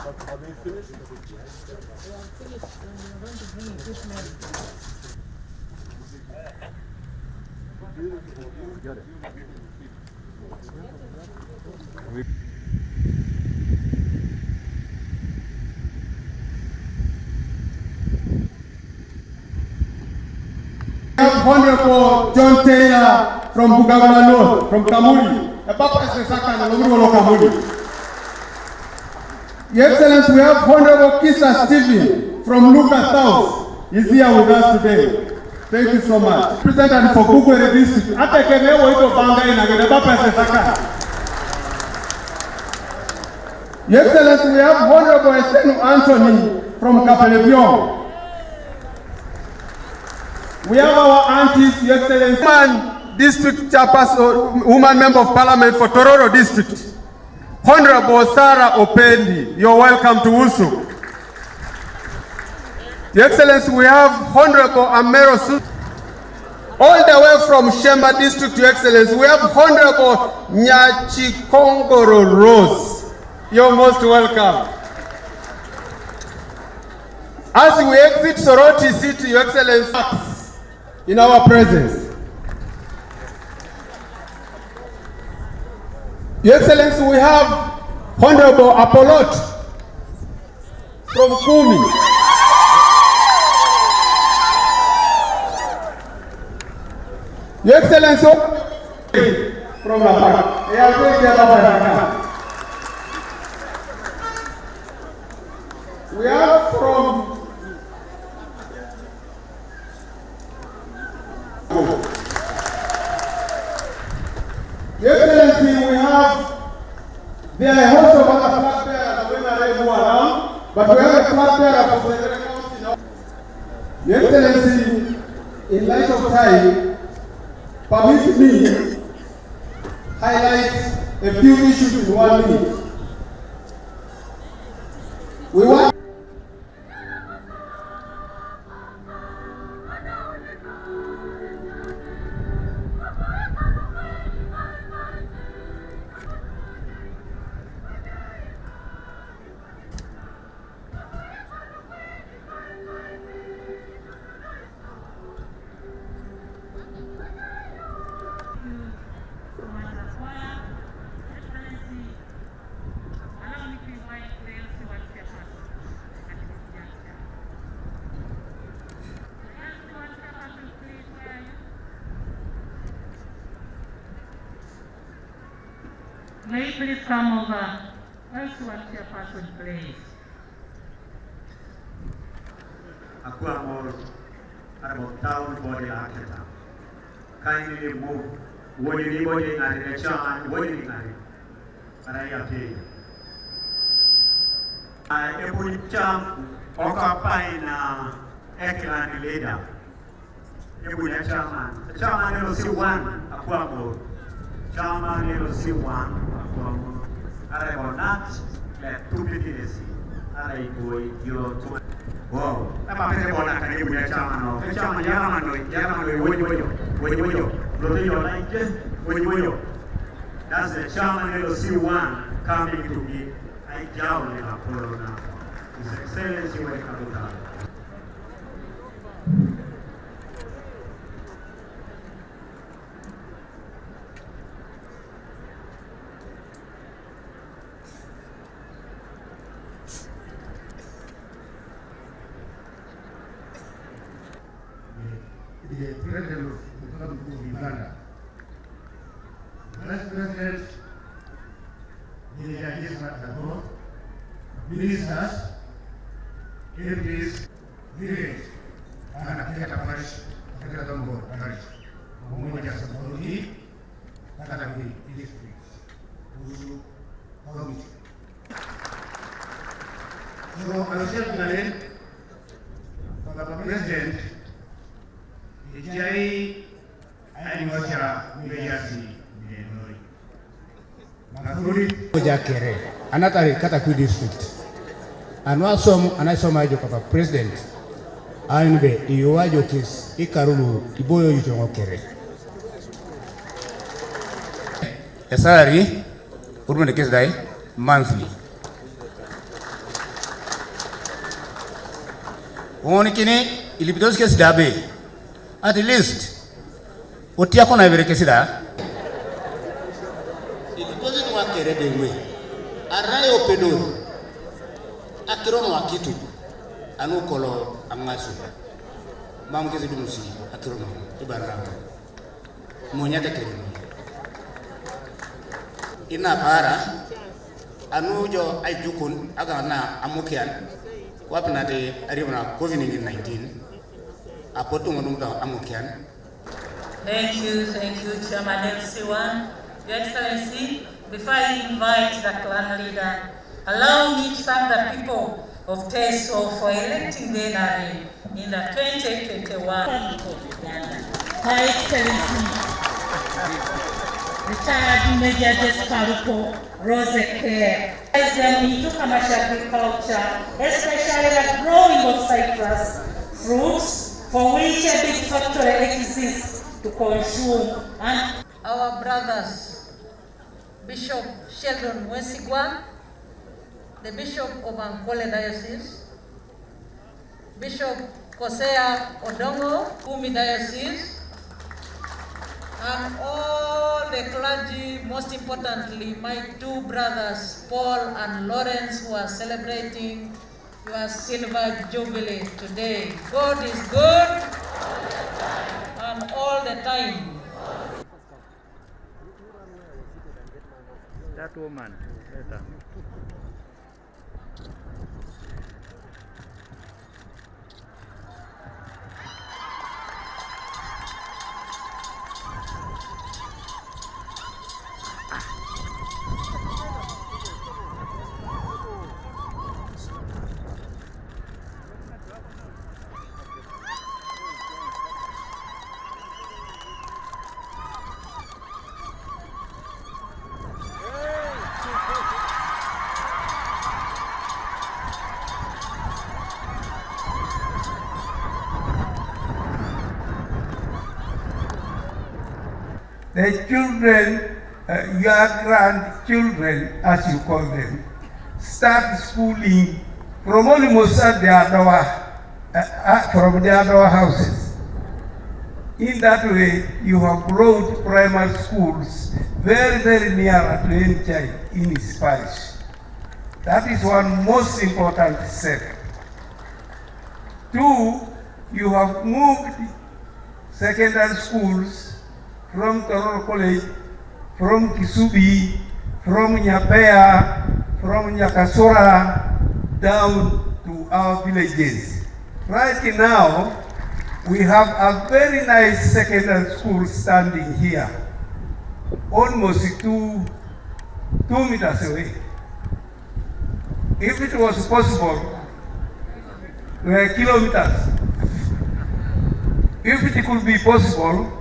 Have they finished? They are finished and we are going to bring equipment. Got it. Honorable John Taylor from Bugagala North, from Kamuli. The Papa is the second and Kamuli. Your Excellency, we have Honorable Kisa Stephen from Lucas South. He's here with us today. Thank you so much. President for Bugwere District. Akepa wito banga ina the Papa is the second. Your Excellency, we have Honorable Esenu Anthony from Kapelebion. We have our aunties, Your Excellency, Woman District Chairperson, Woman Member of Parliament for Tororo District, Honorable Sarah Opendi. You're welcome to Usuk. Your Excellency, we have Honorable Amero Su. All the way from Shemba District, Your Excellency, we have Honorable Nyachikongoro Rose. You're most welcome. As we exit Soroti City, Your Excellency, in our presence. Your Excellency, we have Honorable Apolot from Kumi. Your Excellency, from Lapa. We have from Your Excellency, we have, there are a host of other flag bearers when I go around, but we have a flag bearer for the county now. Your Excellency, in light of time, permit me highlight a few issues in 1 minute. We want may you please come over. Let's watch your person, please. Akuamor, about town body Aketa. Kindly move. What you need, what you need, the chairman, what you need. But I appeal. I put jam occupying Ekland leader. You put a chairman. The chairman will see one Akuamor. Chairman will see one. I will not let two people see. I go your two. Wow. I'm a very bona can you be a chairman? The chairman, Yaman, when you like it, when you that's the chairman will see one coming to me. I doubt it. Corona. His Excellency, welcome to that. The President of Uganda, Vice President, the ministers, MPs, village, and Aketa Parish Development Model, Ongongoja County, Katakwi District, Usuk, County. So, I said for the President, Jai Aimoja Mejasi Nenoi. Ongongoja Kere, another Katakwi district. And also, and I saw my joke about President. And be Iwajo case, Ikarulu, Iboyo Yutongo Kere. A salary, would make the case die monthly. Oni kini ilipitos kesida be. At least otia kona vere kesida. Ilipitos tu wakere dengwe. Arayo pedor. Akirono wakitu. Anu kolo amasu. Mamu kesi dumusi akirono ibarra. Monyata kero. Ina para anu jo ay jukun aga na amukian wapna de aribna COVID-19 apotu ngonumta amukian. Thank you, Chairman LC1. Your Excellency, before I invite the clan leader, allow me to thank the people of Teso for electing the NRA in the 2021. Her Excellency, retired Major Desparuko Rose Care, as them into commercial agriculture, especially the growing of citrus fruits, for which a big factory exists to consume. And our brothers, Bishop Sheldon Wesigwa, the Bishop of Ankole Diocese, Bishop Kosea Odongo, Kumi Diocese, and all the clergy, most importantly, my two brothers, Paul and Lawrence, who are celebrating your silver jubilee today. God is good and all the time. That woman, later. The children, your grandchildren, as you call them, start schooling from almost at the from the other houses. In that way, you have brought primary schools very, very near to any child in his parish. That is one most important step. Two, you have moved secondary schools from Tororo College, from Kisubi, from Nyapea, from Nyakasora, down to our villages. Right now, we have a very nice secondary school standing here, almost two meters away. If it was possible, kilometers. If it could be possible,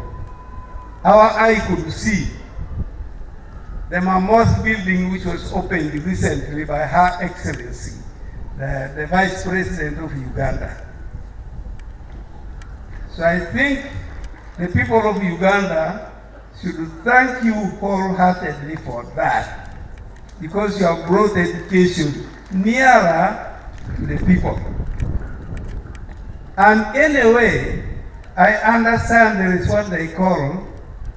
our eye could see the mammoth building which was opened recently by Her Excellency, the Vice President of Uganda. So I think the people of Uganda should thank you wholeheartedly for that, because you have brought education nearer to the people. And anyway, I understand there is what they call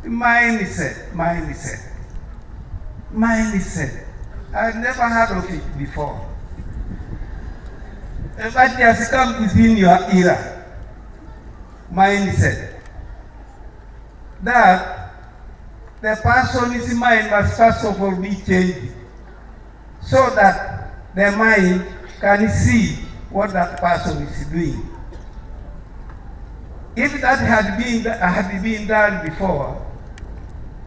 mindset. I've never heard of it before. But it has come within your era. Mindset. That the person's mind must first of all be changed, so that the mind can see what that person is doing. If that had been done before,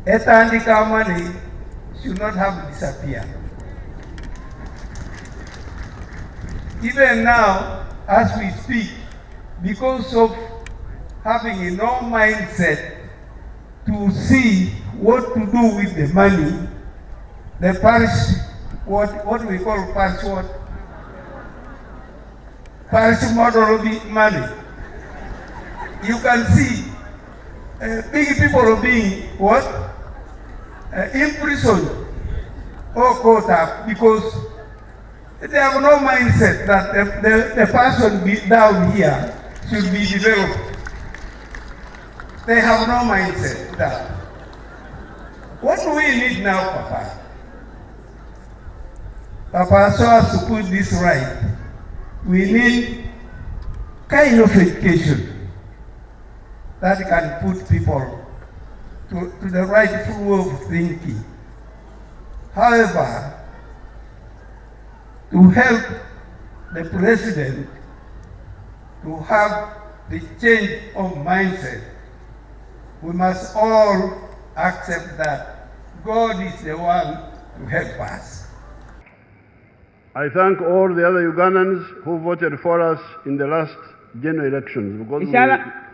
Etandika money should not have disappeared. Even now, as we speak, because of having a no mindset to see what to do with the money, the parish, what we call parish what? Parish model of money. You can see big people are being what? Imprisoned or caught up because They have no mindset that the person down here should be developed. They have no mindset that. What do we need now, Papa? Papa, so as to put this right, we need kind of education that can put people to the right flow of thinking. However, to help the president to have the change of mindset, we must all accept that God is the one to help us. I thank all the other Ugandans who voted for us in the last general elections. Because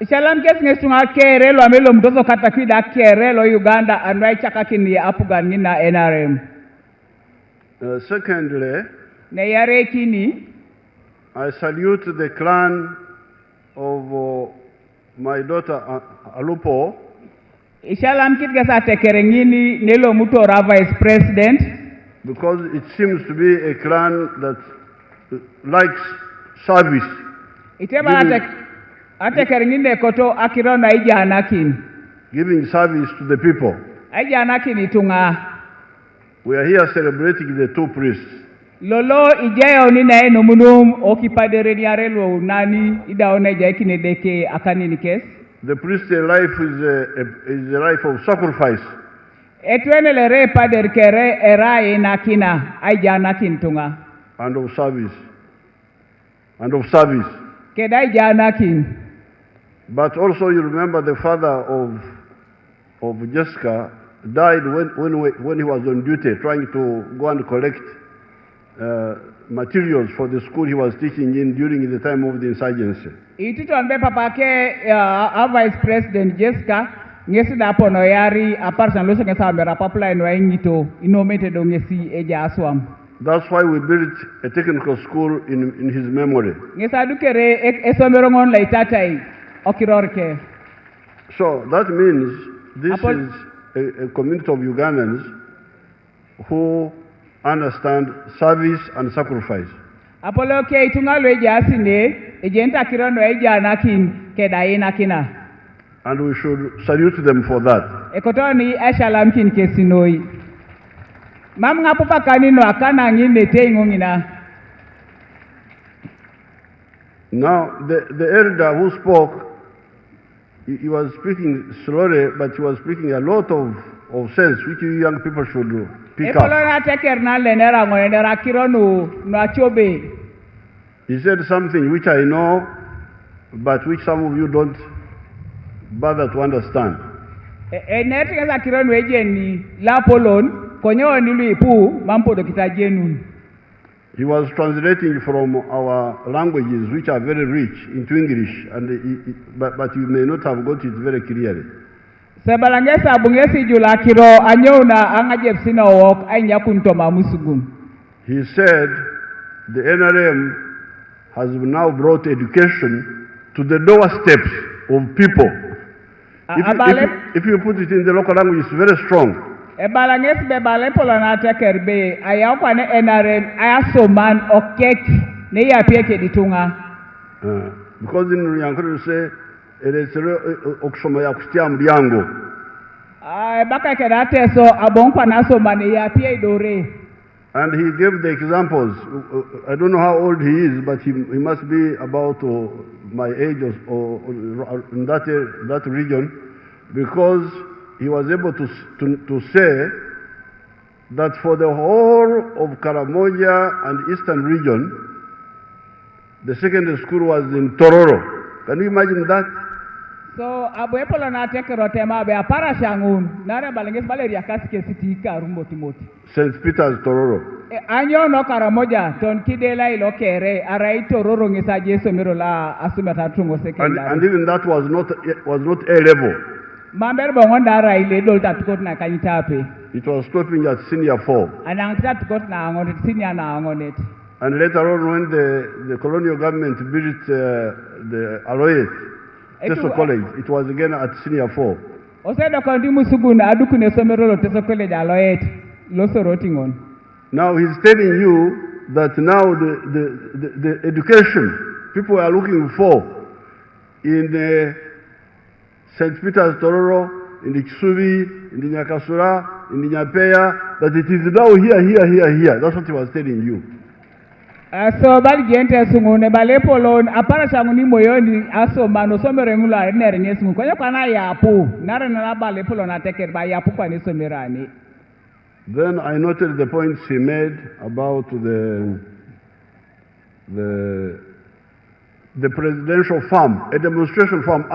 Ishalam kes ngesunga kere lo amelo mtoto Katakwi da kere lo Uganda anwai chakakini apugan nina NRM. Secondly, ne yare kini, I salute the clan of my daughter Alupo. Ishalam kit gesa tekerengini nelo muto ra vice president. Because it seems to be a clan that likes service. Giving service to the people. We are here celebrating the two priests. Lolo ijayo ni na eno munum okipadere ni arelo nani ida oneja ikinedeke akanini kes. The priest's life is a life of sacrifice. Etwenele re pader kere erae nakina aija nakintunga. And of service. And of service. Kedai janakin. But also you remember the father of Jessica died when he was on duty trying to go and collect materials for the school he was teaching in during the time of the insurgency. Itito anbe papake vice president Jessica ngesi da pono yari aparsan lo senge samera pipeline wa ngito inomete do ngesi eja aswam. That's why we built a technical school in his memory. Ngesa dukere esomero ngon la itatai okirorke. So that means this is a community of Ugandans who understand service and sacrifice. Apolo ke itunga lo eja asine ejenta kirono eja nakin kedai nakina. And we should salute them for that. Ekotoni ashalam kin kesinoi. Mam nga papa kanino akana ngine te ngongina. Now the elder who spoke, he was speaking slowly, but he was speaking a lot of sense which you young people should pick up. He said something which I know, but which some of you don't bother to understand. He was translating from our languages, which are very rich, into English, and but you may not have got it very clearly. He said the NRM has now brought education to the doorsteps of people. If you put it in the local language, it's very strong. Because in Yankuru you say, it is okusoma ya kusitia mliango. And he gave the examples. I don't know how old he is, but he must be about my age or in that region, because he was able to say that for the whole of Karamoja and Eastern region, the secondary school was in Tororo. Can you imagine that? So abuepola na tekero tema be apara shangun nare balenges baleria kasike city karumbo timoti. St. Peter's Tororo. Anyo no Karamoja ton kidela ilokere arai Tororo ngesa jeso mirola asumata tungo secondary. And even that was not A level. Mamber bongonda arai le dolta tukot na kanyitape. It was stopping at senior 4. Anangta tukot na angonet senior na angonet. And later on, when the colonial government built the Aloyet Teso College, it was again at senior 4. Now he's telling you that now the education people are looking for in St. Peter's Tororo, in the Kisubi, in the Nyakasura, in the Nyapeya, that it is now here. That's what he was telling you. So bali gente sungune balepolon apara changuni moyoni aso mano somerengula nere sungu konya kana yapu nare na balepolon ateker ba yapu kwa somerani. Then I noted the points he made about the presidential farm, a demonstration farm.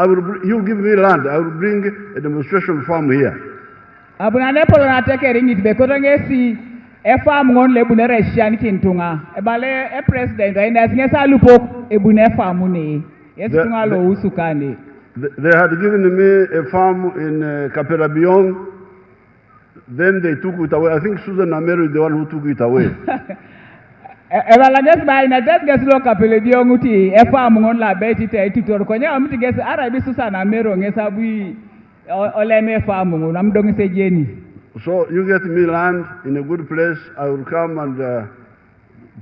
You give me land, I will bring a demonstration farm here. Abuna lepolon ateker ingit be kotongesi farm ngon lebunere shiani kintunga ebale president aina singesa lupo ebune farm ni yesunga lo usukani. They had given me a farm in Kaperabiong. Then they took it away. I think Susan Ameru is the one who took it away. Ebala ges ba ina des ges lo Kaperabiong uti farm ngon la beti te tutor konya amti ges arabi Susan Ameru ngesa bui oleme farm ngon amdong se jeni. So you get me land in a good place, I will come and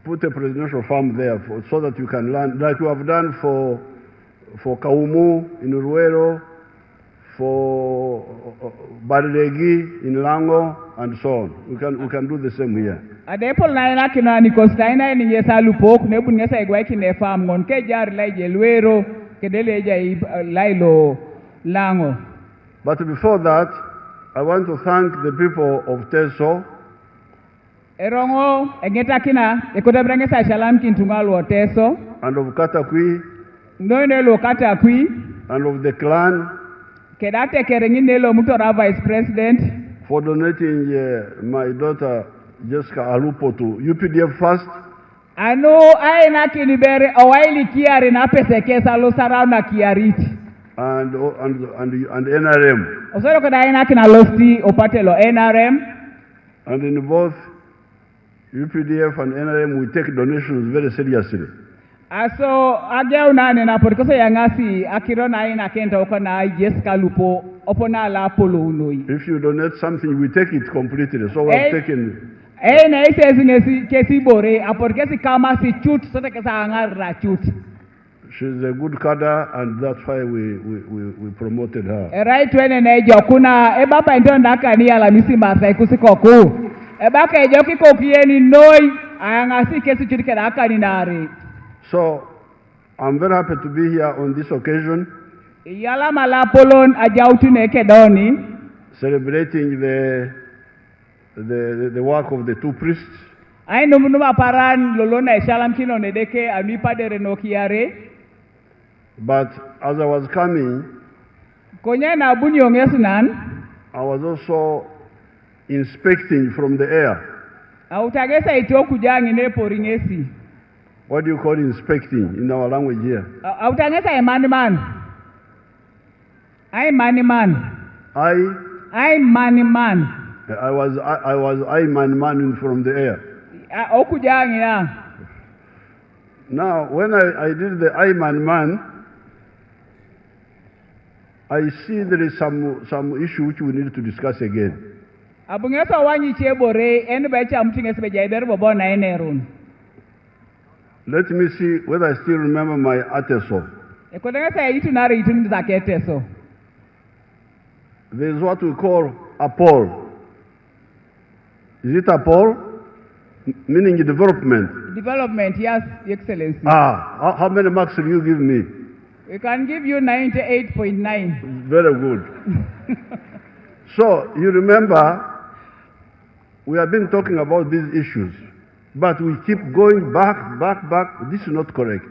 put a presidential farm there so that you can land, like you have done for Kaumu in Uruero, for Barilegi in Lango, and so on. We can do the same here. Adepol na ina kina ni kostaina ni yesa lupok ne bun yesa igwa kine farm ngon ke jar laije Luero kedele ja lailo Lango. But before that, I want to thank the people of Teso. Erongo egeta kina ekodabrenge sa shalam kintungalo Teso. And of Katakwi. Noine lo Katakwi. And of the clan. Kedate kerengine lo mutora vice president. For donating my daughter Jessica Alupo to UPDF first. Ano aina kinibere owaili kiari na pesekesa lo sarana kiariti. And NRM. Osoro kada aina kina losti opatelo NRM. And in both UPDF and NRM we take donations very seriously. Aso ageu nane na porikoso yangasi akirona aina kenta okona Jessica Lupo opona la polo unoi. If you donate something we take it completely. So we have taken na ise zingesi kesi bore aporikesi kama si chut sote kesa angarra chut. She's a good cadre, and that's why we promoted her. Right when ejo kuna ebaba ndo ndaka ni ala misi masa kusikoku. Ebaka ejo kikokieni noi angasi kesi chutike ndaka ni nari. So I'm very happy to be here on this occasion. Yala malapolon ajautu neke doni. Celebrating the work of the two priests. Ai numunuma paran lolona eshalam kino nedeke amipa de renokiare. But as I was coming, I was also inspecting from the air. What do you call inspecting in our language here? Man. I was man from the air. Now, when I did the man, I see there is some issue which we need to discuss again. Let me see whether I still remember my ateso. There is what we call a pole. Is it a pole? Meaning development. Development, yes, Excellency. How many marks will you give me? We can give you 98.9. Very good. So, you remember, we have been talking about these issues, but we keep going back. This is not correct.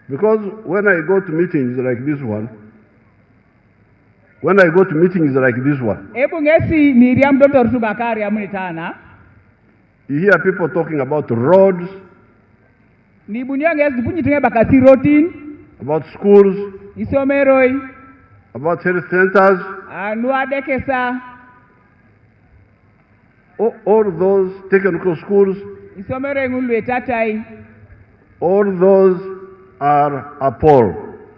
Because when I go to meetings like this one, you hear people talking about roads, about schools, about health centers, all those technical schools, all those are a pole.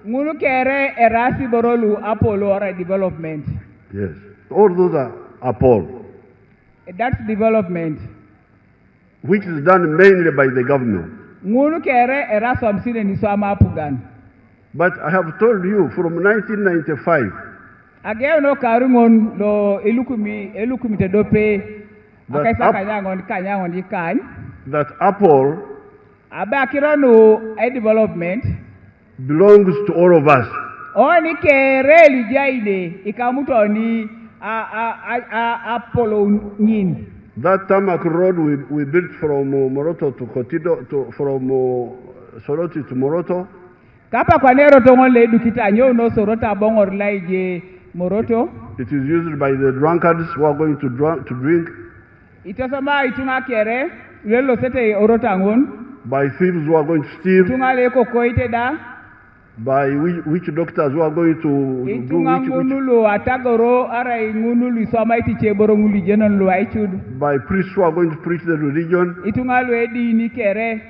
Ngunu kere erasi borolu apolo ora development. Yes. All those are APOL, That's development. which is done mainly by the government. Ngunu kere era somsine ni swama pugan. But I have told you from 1995 Ageo no karungon lo elukumi te dope. Akaisa kanyangon di kan. that APOL Abe akiro no development. belongs to all of us. Oni kere lijaide ikamuto ni Apollo nyin. That tarmac road we built from Moroto to Kotido, from Soroti to Moroto, Kapa kwa nero tongo le dukita nyo no sorota bongor laije Moroto. it is used by the drunkards who are going to drink, Itosama itunga kere lelo sete orota ngon. by thieves who are going to steal, Itunga le kokoite da. by witch doctors who are going to Itunga do ngunulu atagoro ara ngunulu isoma iti cheboro nguli jenon lo aichud. by priests who are going to preach the religion, Itunga lo edi ni kere.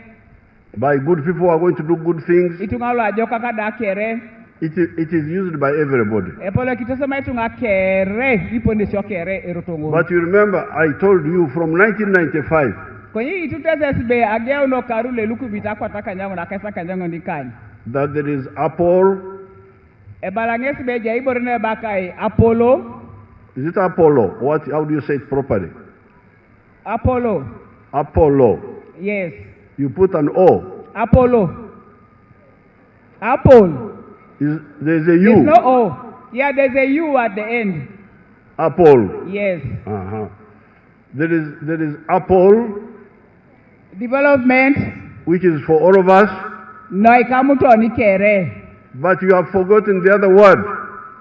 by good people who are going to do good things. Itunga lo ajoka kada kere. It is used by everybody. Epole kitosama itunga kere. Iponde sho kere erotongo. But you remember, I told you from 1995 Kwenye itutesesbe ageo no karule luku bitakwa takanyango na kaisa kanyango ni kanyi. that there is APOL. Ebalangesi beja iborene bakai Apollo. Is it Apollo? How do you say it properly? Apollo. Apollo. Yes. You put an O. Apollo. Apple. There's a U. There's no O. Yeah, there's a U at the end. Apple. Yes. Uh-huh. There is Apple, Development. which is for all of us, No ikamuto ni kere. but you have forgotten the other word.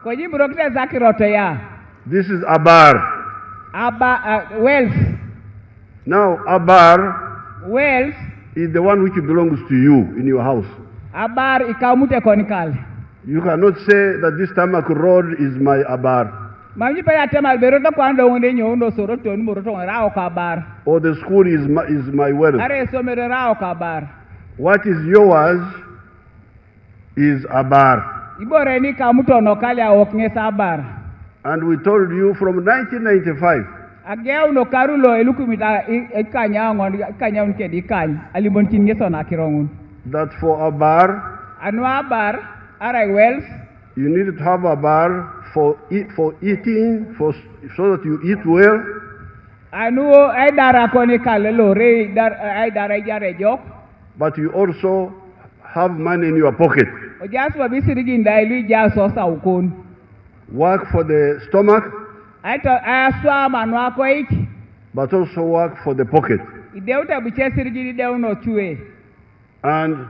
Kwenye burokite zaki roto ya. This is Abar. Wealth. Now, Abar Wealth. is the one which belongs to you in your house. Abar ikamute konikal. You cannot say that this tarmac road is my Abar, Mamji pala tema beroto kwando unde nyondo soroto ni moroto rao kabar. or the school is my wealth. Are somere rao kabar. What is yours is Abar. Ibore ni kamuto no kali awokngesa abar. And we told you from 1995 Ageo no karulo elukumita ikanyangon kedi ikany. Alibon kingeso na kirongun. that for Abar, Anu abar ara wealth. you need to have a bar for eating, so that you eat well, Anu ay dara konikal lore ay dara jare jok. but you also have money in your pocket. Ojas wabisirigi ndailu jaso sa ukun. Work for the stomach, Aswa manu akoik. but also work for the pocket. Ideuta bichesirigi ideu no chue. And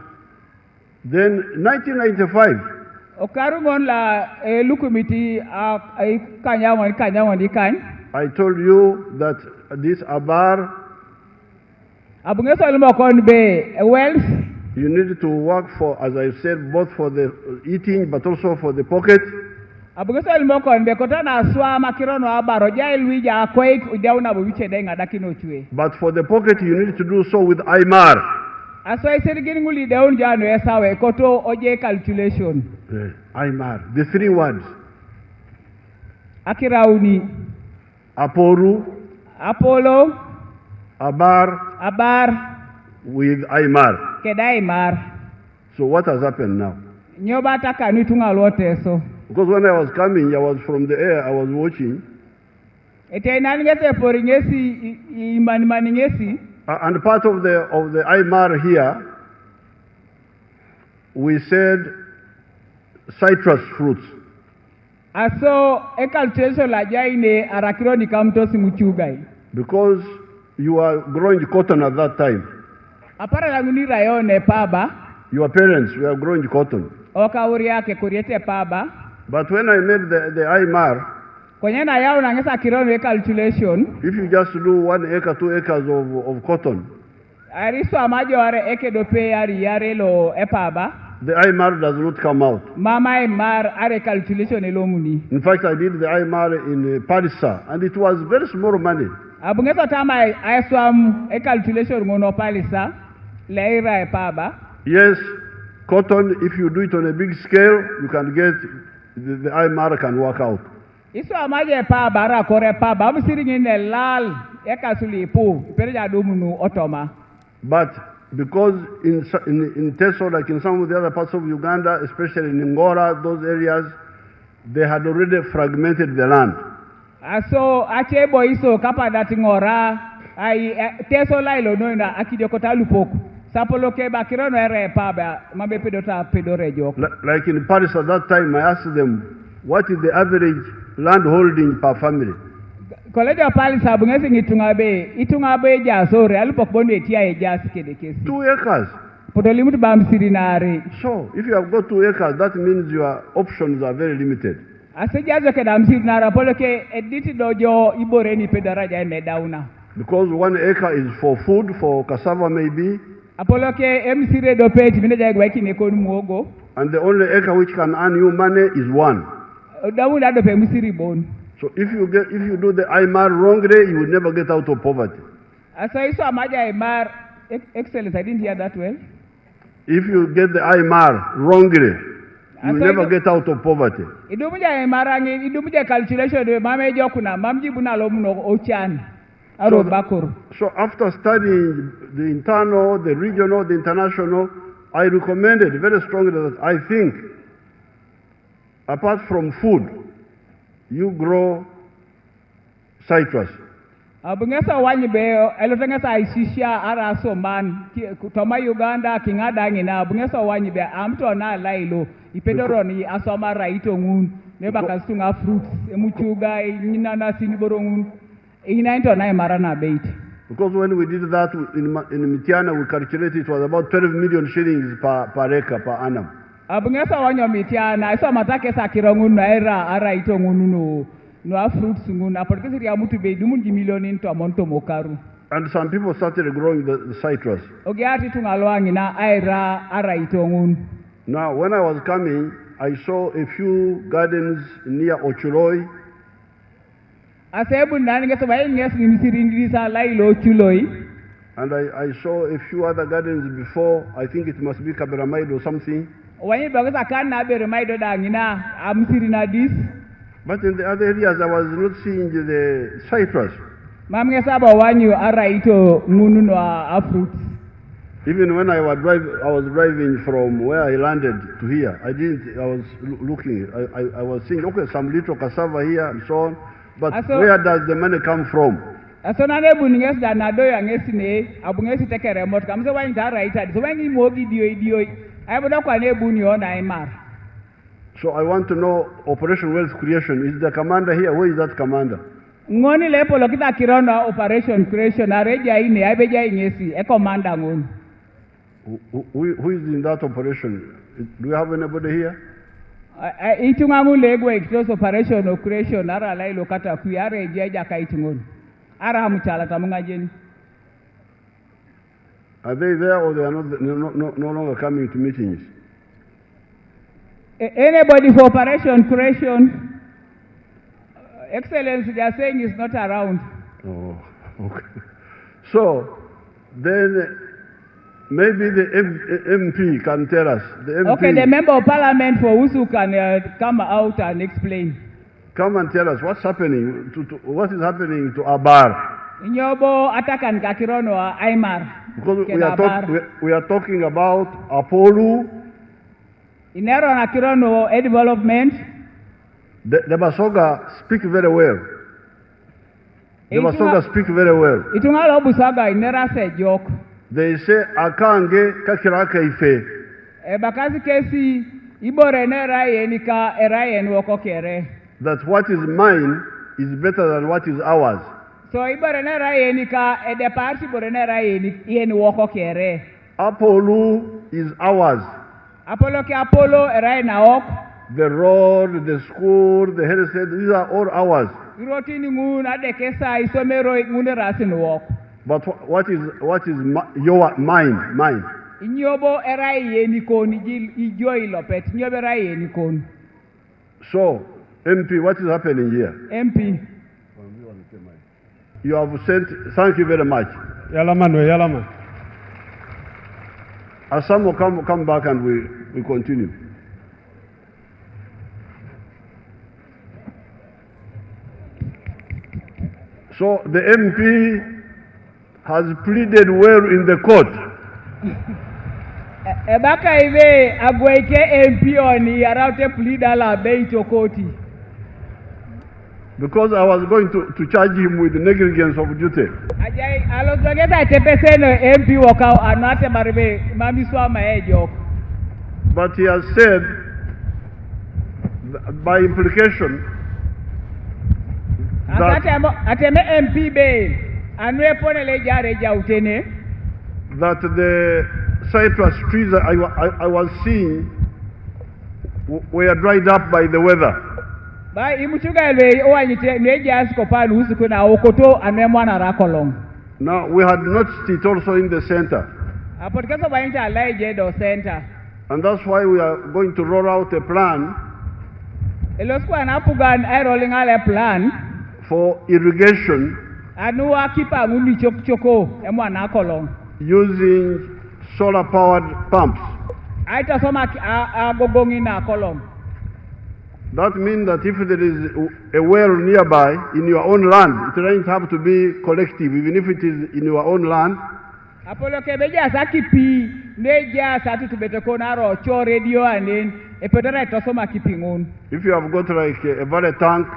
then 1995, Okarungon la lukumiti kanyangon ikany. I told you that this Abar, Abungeso lumokon be wealth. you need to work for, as I said, both for the eating, but also for the pocket. Abungeso lumokon be kotana aswa makirono abaro jail wija akoik ujauna bubiche denga dakino chue. But for the pocket, you need to do so with Imar. Aswa isirigini nguli deun jano esawe koto oje calculation. Imar, the three words. Akirauni. Aporu, Apollo. Abar, with Imar. Kedaimar. So what has happened now? Nyoba taka nitunga lote so. Because when I was coming, I was from the air, I was watching. Ete inaningese poringesi imaningesi. And part of the Imar here, we said citrus fruits. Aso calculation la jaine arakironi kamtosi muchugai. Because you are growing cotton at that time. Apara languni rayone paba. Your parents were growing cotton. Oka uriake kuriete paba. But when I made the Imar, kwenye na yao nangesa kironi calculation. If you just do 1 acre, 2 acres of cotton, ariso amajo are eke dope yare lo epaba. The Imar does not come out. Mama Imar are calculation elomuni. In fact, I did the Imar in Parish, and it was very small money. Abungeso tama aiswam calculation ngono palisa leira epaba. Yes, cotton, if you do it on a big scale, you can get, the Imar can work out. Iso amaje pa bara kore pa ba msiri ngine lal ekasuli pu pereja domunu otoma. But because in Teso, like in some of the other parts of Uganda, especially in Ngora, those areas, they had already fragmented the land. So achebo iso kapa dati Ngora ai Teso lailo noina akidokota lupoko. Sapoloke bakirono ere pa ba mabe pedota pedore joko. Like in Paris at that time, I asked them, what is the average land holding per family? Kolejo pali sabungesi itungabe jasore alupok bondo etia ejasi kede kesi. 2 acres. Podolimutu bamsiri nare. So, if you have got 2 acres, that means your options are very limited. Asejazo keda msiri nara poloke editi dojo iboreni pedaraja ene dauna. Because 1 acre is for food, for cassava maybe. Apoloke emsire do page mineja gweki nekonu muogo. And the only acre which can earn you money is 1. Dauna do pe msiri bon. So if you do the IMAR wrongly, you will never get out of poverty. So iso amaja IMAR, excellence, I didn't hear that well. If you get the IMAR wrongly, you will never get out of poverty. Idumuja IMAR angi, idumuja calculation do mame jokuna, mamji buna lomuno ochan. So after studying the internal, the regional, the international, I recommended very strongly that I think, apart from food, you grow citrus. Abungesa wanyi be elotengesa ishisha ara soman toma Uganda kingada ngina abungesa wanyi be amto na lailo ipedoro ni asoma raito ngun neba kasunga fruits emuchuga nyina sini borongun ina into na marana bait. Because when we did that in Mitiana, we calculated it was about 12 million shillings per acre per annum. Abungesa wanyo Mitiana iso matake sa kirongun na era ara ito ngunu no fruits ngun apodikisi ya mutu be dumunji million into amonto mokaru. And some people started growing the citrus. Ogiati tungalwangi na era ara ito ngun. Now when I was coming, I saw a few gardens near Ochuloi. Asebu nani geso bayi ngesi nimsirindisa lailo Ochuloi. And I saw a few other gardens before. I think it must be Kaberamaido or something. Wani bagasa kana Kaberamaido da ngina amsirina this. But in the other areas, I was not seeing the citrus. Mamgesa ba wanyu ara ito ngunu no fruits. Even when I was driving from where I landed to here, I was looking. I was seeing, okay, some little cassava here and so on. But where does the money come from? Asonane buninges da nado yangesi ne abungesi take remote kamse wani ta right so wani mogi dio ayodo kwa ne buni ona IMAR. So I want to know Operation Wealth Creation. Is the commander here? Where is that commander? Ngoni lepo lokita kirona Operation Creation areja ine abeja ingesi e commander ngoni. Who is in that operation? Do we have anybody here? Itungangu legwe close Operation of Creation ara lailo kata kuyare jeja kaitungoni. Ara mchala tamunga jeni. Are they there or they are no longer coming to meetings? Anybody for Operation Creation, Excellency, they are saying is not around. Oh, okay. So, then maybe the MP can tell us. The MP, okay, the Member of Parliament for Usuk can come out and explain. Come and tell us what's happening, what is happening to Abar. Nyobo atakan kakirono IMAR. Because we are talking about Apollo. Inero na kirono development. The Basoga speak very well. The Basoga speak very well. Itungalo Busaga inera se joke. They say akange kakiraka ife. Bakazi kesi ibore nera yenika erayen wokokere. That what is mine is better than what is ours. So ibore nera yenika ede party bore nera yen wokokere. Apollo is ours. Apollo erayen naok. The road, the school, the health center, these are all ours. Irotini ngun adekesa isomero ngune rasin wok. But what is mine? Inyobo eraye nikoni ijo ilopet nyobo eraye nikoni. So, MP, what is happening here? MP. You have sent, thank you very much. Yalaman. Assam will come back and we continue. So the MP has pleaded well in the court. Ebaka ive agweke MP oni araute pleada la beito koti. Because I was going to charge him with negligence of duty. Ajai alozogeta tepeseno MP waka anate maribe mamiswa maejok. But he has said, by implication, that the citrus trees I was seeing were dried up by the weather. Now we had noticed it also in the center. And that's why we are going to roll out a plan for irrigation using solar powered pumps. That means that if there is a well nearby in your own land, it doesn't have to be collective, even if it is in your own land. If you have got like a valley tank,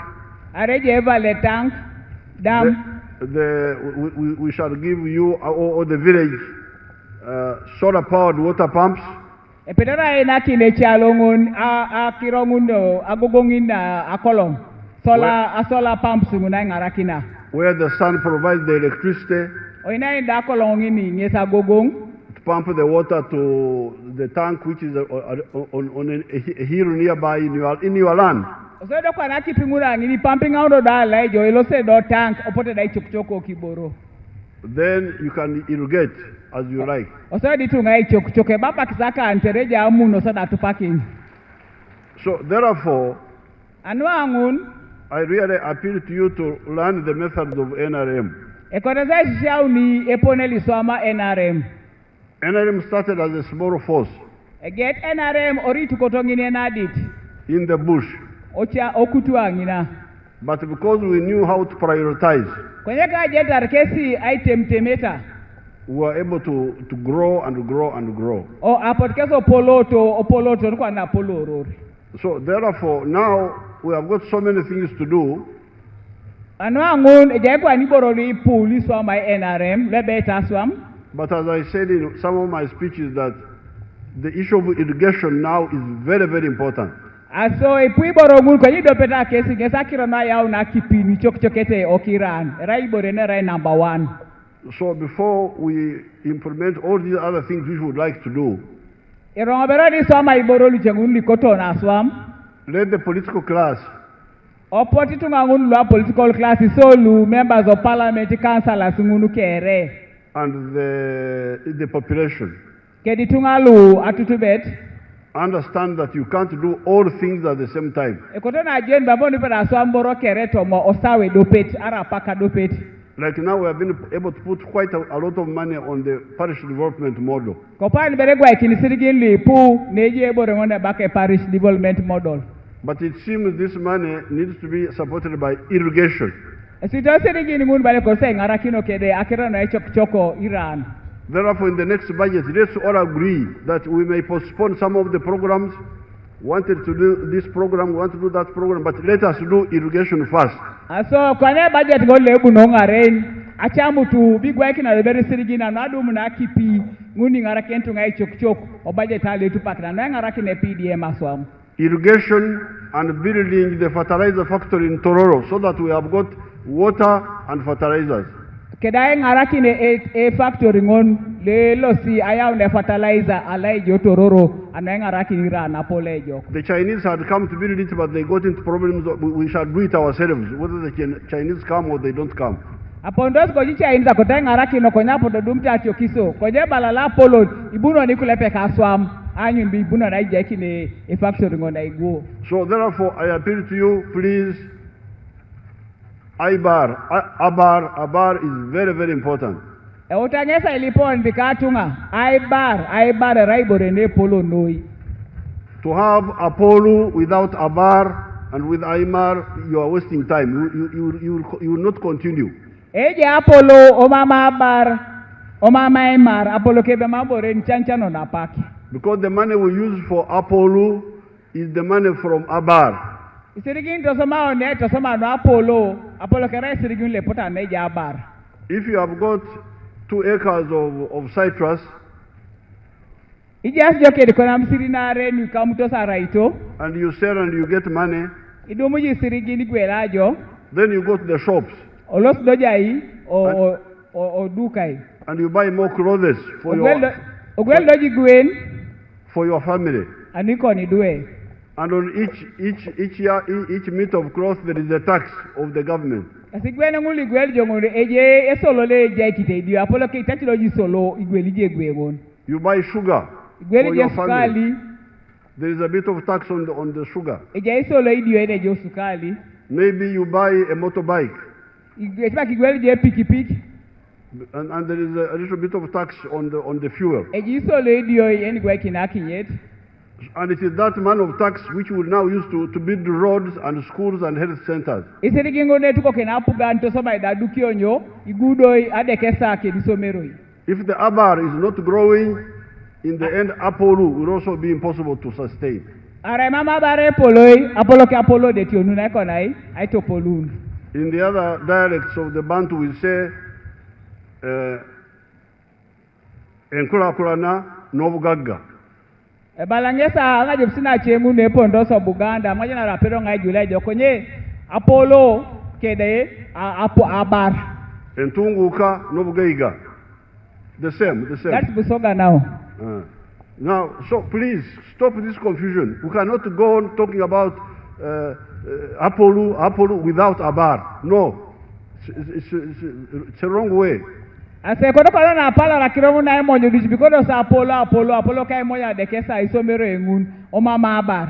we shall give you or the village solar powered water pumps. Solar pumps where the sun provides the electricity to pump the water to the tank, which is on a hill nearby in your land. Then you can irrigate as you like. So therefore, I really appeal to you to learn the methods of NRM. NRM started as a small force in the bush. But because we knew how to prioritize, we were able to grow and grow and grow. So therefore, now we have got so many things to do. But as I said in some of my speeches, that the issue of irrigation now is very, very important. So before we implement all these other things which we would like to do, let the political class members of parliament, councillors, and the population understand that you can't do all things at the same time. Like now we have been able to put quite a lot of money on the Parish Development Model. But it seems this money needs to be supported by irrigation. Therefore, in the next budget, let's all agree that we may postpone some of the programs. Wanted to do this program, want to do that program, but let us do irrigation first. So, budget irrigation and building the fertilizer factory in Tororo so that we have got water and fertilizers. The Chinese had come to build it, but they got into problems. We shall do it ourselves, whether the Chinese come or they don't come. So therefore, I appeal to you, please. Abar is very, very important. To have Apollo without Abar and with Imar, you are wasting time. You will not continue. Eje Apollo omama bar omama emar Apollo kebe mabore nchanchan na paki. Because the money we use for Apollo is the money from Abar. Isirigin to sama one to sama no Apollo kere isirigin le pota na eje Abar. If you have got 2 acres of citrus, Ijas joke de konam sirinare nu kamuto saraito. And you sell and you get money, Idumu isirigin gwelajo. then you go to the shops. Olos dojai o dukai. And you buy more clothes for Ogwel doji gwen your family. aniko ni due. And on each year, each meter of cloth, there is a tax of the government. Asigwene nguli gwel jongore eje esolo le je kite dio Apollo ke tachilo ji solo igweli je gwegon. You buy sugar for Igweli je your family. sukali There is a bit of tax on the sugar. eje solo idio ene je sukali. Maybe you buy a motorbike, Igweli je pikipiki and there is a little bit of tax on the fuel. eje solo idio ene gwe kinakinyet. And it is that man of tax which we now use to build roads and schools and health centers. Isirigingo ne tuko kenapugan to soma idadukionyo igudoi adekesa ke disomeroi. If the Abar is not growing, in the end, Apollo will also be impossible to sustain. Are mama bare poloi Apollo ke Apollo de tionu na konai ai to polun. In the other dialects of the Bantu, we say, Enkula Kurana Novugaga. Balangesa anga jipsina chemu ne pondo so Buganda majana rapero ngai July jokonye Apollo kede Abar. Entunguka Novugaiga. The same. That's Busoga now. Now, so please stop this confusion. We cannot go on talking about Apollo without Abar. No, it's a wrong way. Ase koto kono na pala la kiromu na emonyo dichi because sa Apollo kai moya dekesa isomero engun omama Abar.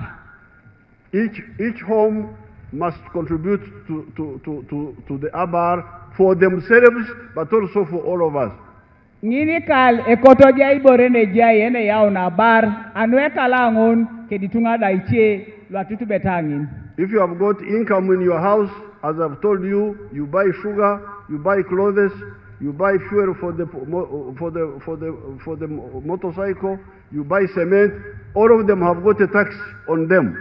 Each home must contribute to the Abar for themselves, but also for all of us. Ngini kal ekoto jai borene jai ene yao na Abar anwe kalangon ke ditunga daiche lo atutu betangin. If you have got income in your house, as I've told you, you buy sugar, you buy clothes, you buy fuel for the motorcycle, you buy cement. All of them have got a tax on them.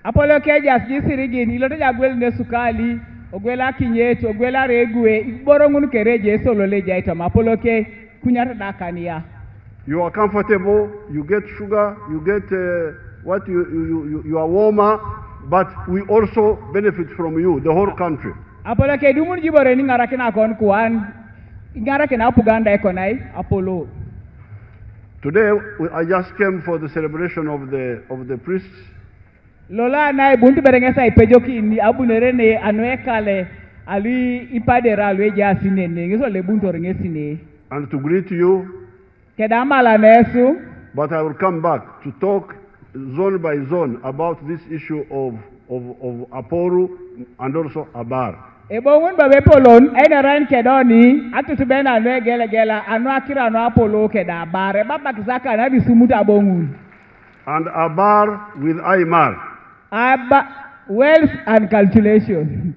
Apollo kejas jisirigin iloto jagwel ne sukali ogwela kinyeto ogwela regwe igborongun kereje solo leja ito Apollo ke kunyata dakania. You are comfortable, you get sugar, you get you are warmer, but we also benefit from you, the whole country. Apollo ke dumun jibore ni ngarakina kon kuan ngarakina Uganda ekonai Apollo. Today I just came for the celebration of the priests. Lola na buntu berengesa ipejoki ni abunerene anwekale ali ipadera alweja sinene ngiso le buntu rengesine. And to greet you. Kedamala nesu. But I will come back to talk zone by zone about this issue of Apollo and also Abar. Ebongun babe polon ran kedoni atutubena nwe gelegela anu akira no Apollo keda Abar baba kizaka na disumuta bongun. And Abar with Imar. Wealth and calculation.